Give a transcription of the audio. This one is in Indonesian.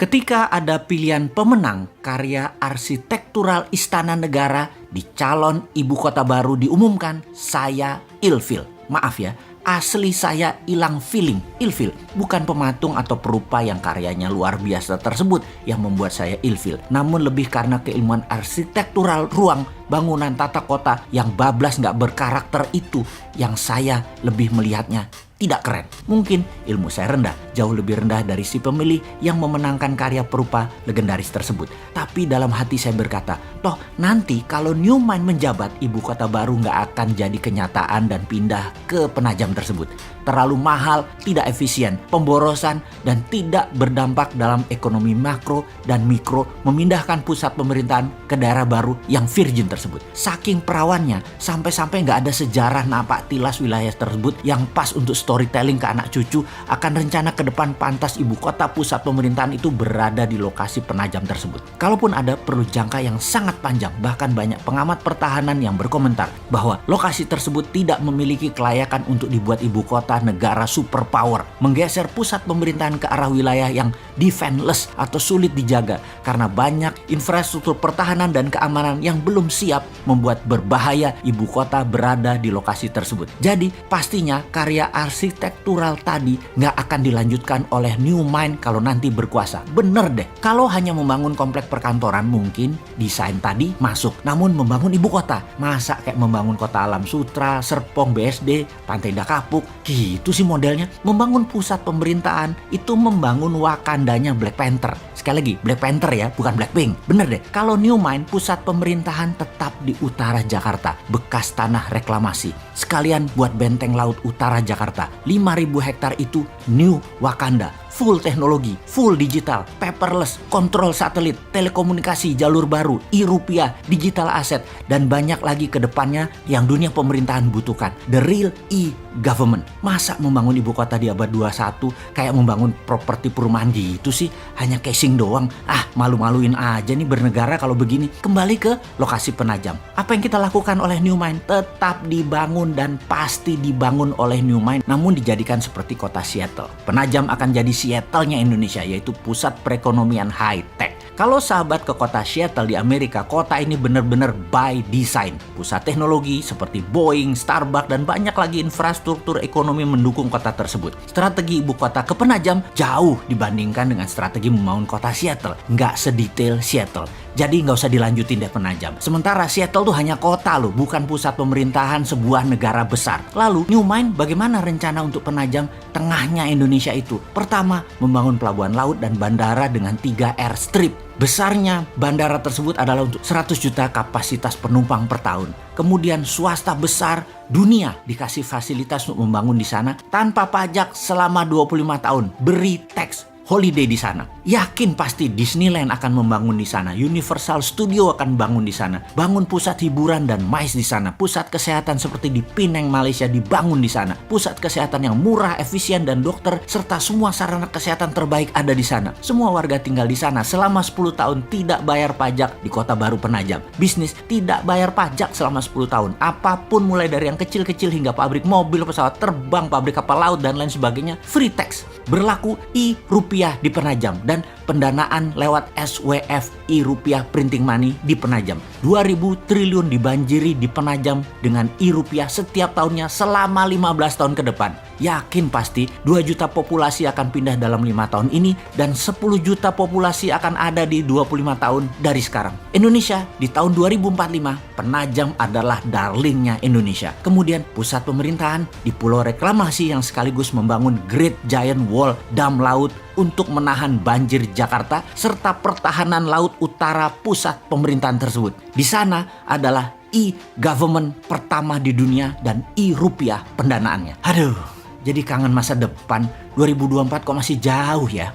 Ketika ada pilihan pemenang karya arsitektural istana negara di calon ibu kota baru diumumkan, saya ilfil. Maaf ya, asli saya hilang feeling. Ilfil bukan pematung atau perupa yang karyanya luar biasa tersebut yang membuat saya ilfil, namun lebih karena keilmuan arsitektural ruang, bangunan, tata kota yang bablas gak berkarakter itu yang saya lebih melihatnya tidak keren. Mungkin ilmu saya rendah, jauh lebih rendah dari si pemilih yang memenangkan karya perupa legendaris tersebut. Tapi dalam hati saya berkata, toh nanti kalau New Mind menjabat, ibu kota baru nggak akan jadi kenyataan dan pindah ke Penajam tersebut. Terlalu mahal, tidak efisien, pemborosan, dan tidak berdampak dalam ekonomi makro dan mikro memindahkan pusat pemerintahan ke daerah baru yang virgin tersebut. Saking perawannya, sampai-sampai nggak ada sejarah napak tilas wilayah tersebut yang pas untuk storytelling ke anak cucu akan rencana ke depan pantas ibu kota pusat pemerintahan itu berada di lokasi Penajam tersebut. Kalaupun ada, perlu jangka yang sangat panjang. Bahkan banyak pengamat pertahanan yang berkomentar bahwa lokasi tersebut tidak memiliki kelayakan untuk dibuat ibu kota negara superpower, menggeser pusat pemerintahan ke arah wilayah yang defenseless atau sulit dijaga karena banyak infrastruktur pertahanan dan keamanan yang belum siap, membuat berbahaya ibu kota berada di lokasi tersebut. Jadi pastinya karya arsitektural tadi nggak akan dilanjutkan oleh New Mind kalau nanti berkuasa. Bener deh, kalau hanya membangun komplek perkantoran mungkin desain tadi masuk, namun membangun ibu kota, masa kayak membangun kota Alam Sutra, Serpong, BSD, Pantai Indah Kapuk, gitu sih modelnya. Membangun pusat pemerintahan itu membangun Wakandanya Black Panther. Sekali lagi, Black Panther ya, bukan Blackpink. Bener deh, kalau New Mind pusat pemerintahan tetap di utara Jakarta, bekas tanah reklamasi. Sekalian buat benteng laut utara Jakarta. 5.000 hektar itu New Wakanda. Full teknologi, full digital, paperless, kontrol satelit, telekomunikasi jalur baru, e-rupiah, digital aset, dan banyak lagi ke depannya yang dunia pemerintahan butuhkan. The real e-government. Masa membangun ibu kota di abad 21 kayak membangun properti perumahan gitu sih? Hanya casing doang. Malu-maluin aja nih bernegara kalau begini. Kembali ke lokasi Penajam. Apa yang kita lakukan oleh New Mind? Tetap dibangun dan pasti dibangun oleh New Mind, namun dijadikan seperti kota Seattle. Penajam akan jadi Seattle-nya Indonesia, yaitu pusat perekonomian high-tech. Kalau sahabat ke kota Seattle di Amerika, kota ini benar-benar by design. Pusat teknologi seperti Boeing, Starbucks, dan banyak lagi infrastruktur ekonomi mendukung kota tersebut. Strategi ibu kota ke Penajam jauh dibandingkan dengan strategi membangun kota Seattle. Nggak sedetail Seattle. Jadi nggak usah dilanjutin deh Penajam. Sementara Seattle tuh hanya kota loh, bukan pusat pemerintahan sebuah negara besar. Lalu New Mind bagaimana rencana untuk Penajam tengahnya Indonesia itu? Pertama, membangun pelabuhan laut dan bandara dengan 3 airstrip. Besarnya bandara tersebut adalah untuk 100 juta kapasitas penumpang per tahun. Kemudian swasta besar dunia dikasih fasilitas untuk membangun di sana tanpa pajak selama 25 tahun. Beri tax holiday di sana. Yakin pasti Disneyland akan membangun di sana. Universal Studio akan bangun di sana. Bangun pusat hiburan dan MICE di sana. Pusat kesehatan seperti di Penang, Malaysia dibangun di sana. Pusat kesehatan yang murah, efisien, dan dokter serta semua sarana kesehatan terbaik ada di sana. Semua warga tinggal di sana selama 10 tahun tidak bayar pajak di kota baru Penajam. Bisnis tidak bayar pajak selama 10 tahun. Apapun mulai dari yang kecil-kecil hingga pabrik mobil, pesawat terbang, pabrik kapal laut, dan lain sebagainya. Free tax. Berlaku e-rupiah di Penajam dan pendanaan lewat SWF e-rupiah printing money di Penajam. 2.000 triliun dibanjiri di Penajam dengan e-rupiah setiap tahunnya selama 15 tahun ke depan. Yakin pasti 2 juta populasi akan pindah dalam 5 tahun ini dan 10 juta populasi akan ada di 25 tahun dari sekarang. Indonesia di tahun 2045, Penajam adalah darlingnya Indonesia. Kemudian pusat pemerintahan di Pulau Reklamasi yang sekaligus membangun Great Giant Wall, dam laut untuk menahan banjir Jakarta serta pertahanan laut utara pusat pemerintahan tersebut. Di sana adalah e-government pertama di dunia dan e-rupiah pendanaannya. Aduh, jadi kangen masa depan. 2024 kok masih jauh ya.